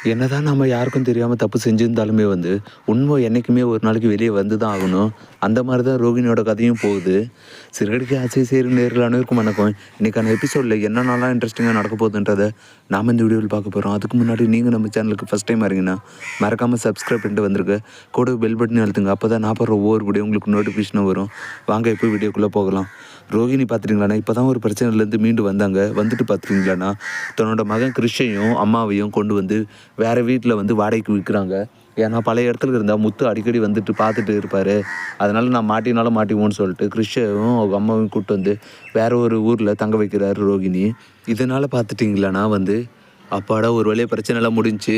என்னதான் நம்ம யாருக்கும் தெரியாமல் தப்பு செஞ்சிருந்தாலுமே உண்மை என்றைக்குமே ஒரு நாளைக்கு வெளியே வந்து தான் ஆகணும். அந்த மாதிரி தான் ரோகிணியோட கதையும் போகுது. சிறுகடிக்கு ஆசை சேரும் நேரில் அனைவருக்கும் வணக்கம். இன்றைக்கான எபிசோடில் என்னென்னலாம் இன்ட்ரெஸ்டிங்காக நடக்க போகுதுன்றதை நாம் இந்த வீடியோவில் பார்க்க போகிறோம். அதுக்கு முன்னாடி நீங்கள் நம்ம சேனலுக்கு ஃபஸ்ட் டைம் வரீங்கன்னா மறக்காமல் சப்ஸ்கிரைப் பண்ணிட்டு வந்துருக்கு. கூட பெல் பட்டன் அழுத்துங்க. அப்போ தான் நான் போடுற ஒவ்வொரு வீடியோ உங்களுக்கு நோட்டிஃபிகேஷனாக வரும். வாங்க இப்போ வீடியோக்குள்ளே போகலாம். ரோகிணி பார்த்துட்டிங்களாண்ணா இப்போ தான் ஒரு பிரச்சனையிலேருந்து மீண்டு வந்தாங்க. வந்துட்டு பார்த்துட்டிங்களாண்ணா தன்னோட மகன் கிருஷ்ணையும் அம்மாவையும் கொண்டு வந்து வேறு வீட்டில் வாடகைக்கு விற்கிறாங்க. ஏன்னா பழைய இடத்துல இருந்தால் முத்து அடிக்கடி வந்துட்டு பார்த்துட்டு இருப்பார். அதனால் நான் மாட்டினாலும் மாட்டிவோன்னு சொல்லிட்டு கிருஷ்ணையும் அவங்க அம்மாவையும் கூப்பிட்டு வந்து வேறு ஒரு ஊரில் தங்க வைக்கிறாரு ரோகிணி. இதனால் பார்த்துட்டிங்களாண்ணா அப்பாடா ஒரு வழியாக பிரச்சனைலாம் முடிஞ்சு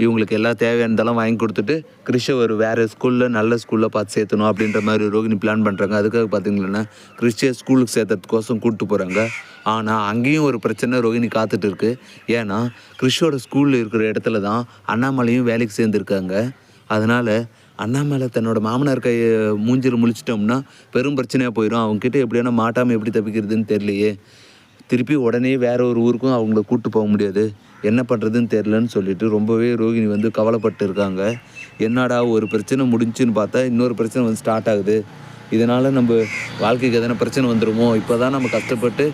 இவங்களுக்கு எல்லாம் தேவையானதெல்லாம் வாங்கி கொடுத்துட்டு கிறிஷை ஒரு வேறு ஸ்கூலில் நல்ல ஸ்கூலில் பார்த்து சேர்த்தணும் அப்படின்ற மாதிரி ரோகிணி பிளான் பண்ணுறாங்க. அதுக்காக பார்த்தீங்கன்னா கிறிஷை ஸ்கூலுக்கு சேர்த்துறதுக்கோசம் கூப்பிட்டு போகிறாங்க. ஆனால் அங்கேயும் ஒரு பிரச்சனை ரோகிணி காத்துட்டு இருக்குது. ஏன்னா கிறிஷோட ஸ்கூலில் இருக்கிற இடத்துல தான் அண்ணாமலையும் வேலைக்கு சேர்ந்துருக்காங்க. அதனால் அண்ணாமலை தன்னோட மாமனார் கையை மூஞ்சில் முழிச்சிட்டோம்னா பெரும் பிரச்சனையாக போயிடும். அவங்ககிட்ட எப்படியான மாட்டாமல் எப்படி தப்பிக்கிறதுன்னு தெரியலையே. திருப்பி உடனே வேறு ஒரு ஊருக்கும் அவங்கள கூப்பிட்டு போக முடியாது. என்ன பண்ணுறதுன்னு தெரிலன்னு சொல்லிட்டு ரொம்பவே ரோகிணி கவலைப்பட்டு இருக்காங்க. என்னடா ஒரு பிரச்சனை முடிஞ்சுன்னு பார்த்தா இன்னொரு பிரச்சனை ஸ்டார்ட் ஆகுது. இதனால் நம்ம வாழ்க்கைக்கு எதனா பிரச்சனை வந்துடுமோ, இப்போ தான் நம்ம கஷ்டப்பட்டு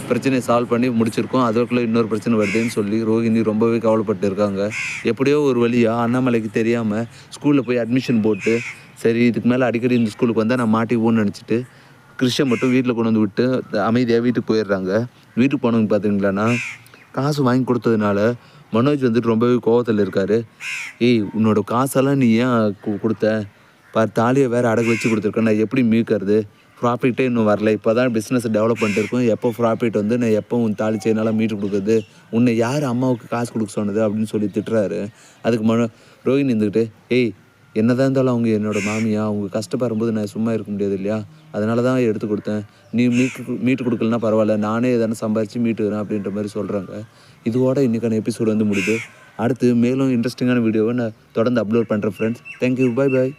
பிரச்சனையை சால்வ் பண்ணி முடிச்சிருக்கோம், அதற்குள்ளே இன்னொரு பிரச்சனை வருதுன்னு சொல்லி ரோகிணி ரொம்பவே கவலைப்பட்டு இருக்காங்க. எப்படியோ ஒரு வழியாக அண்ணாமலைக்கு தெரியாமல் ஸ்கூலில் போய் அட்மிஷன் போட்டு சரி இதுக்கு மேலே அடிக்கடி இந்த ஸ்கூலுக்கு வந்தால் நான் மாட்டிவோன்னு நினச்சிட்டு கிறிஷை மட்டும் வீட்டில் கொண்டு வந்து விட்டு அமைதியாக வீட்டுக்கு போயிடுறாங்க. வீட்டுக்கு போனவங்க பார்த்தீங்களான்னா காசு வாங்கி கொடுத்ததுனால மனோஜ் ரொம்பவே கோவத்தில் இருக்கார். உன்னோட காசெல்லாம் நீ ஏன் கொடுத்த தாலியை வேறு அடகு வச்சு கொடுத்துருக்கேன், நான் எப்படி மீட்கிறது, ப்ராஃபிட்டே இன்னும் வரல, இப்போ தான் பிஸ்னஸ் டெவலப் பண்ணிட்டு இருக்கோம், எப்போ ப்ராஃபிட் நான் எப்போ உன் தாலி செய்யனால மீட்டு கொடுக்குறது, உன்னை யார் அம்மாவுக்கு காசு கொடுக்க சொன்னது அப்படின்னு சொல்லி திட்டுறாரு. அதுக்கு ரோஹிணி இருந்துக்கிட்டு என்னதான் இருந்தாலும் அவங்க என்னோடய மாமியா, அவங்க கஷ்டப்படும்போது நான் சும்மா இருக்க முடியாது இல்லையா, அதனால தான் எடுத்து கொடுத்தேன், நீ மீட்டு கொடுக்கலனா பரவாயில்ல, நானே எதனா சம்பாரித்து மீட்டுக்கிறேன் அப்படின்ற மாதிரி சொல்கிறாங்க. இதோட இன்றைக்கான எபிசோடு முடியுது. அடுத்து மேலும் இன்ட்ரெஸ்டிங்கான வீடியோவை நான் தொடர்ந்து அப்லோட் பண்ணுறேன் ஃப்ரெண்ட்ஸ். Thank you, bye bye.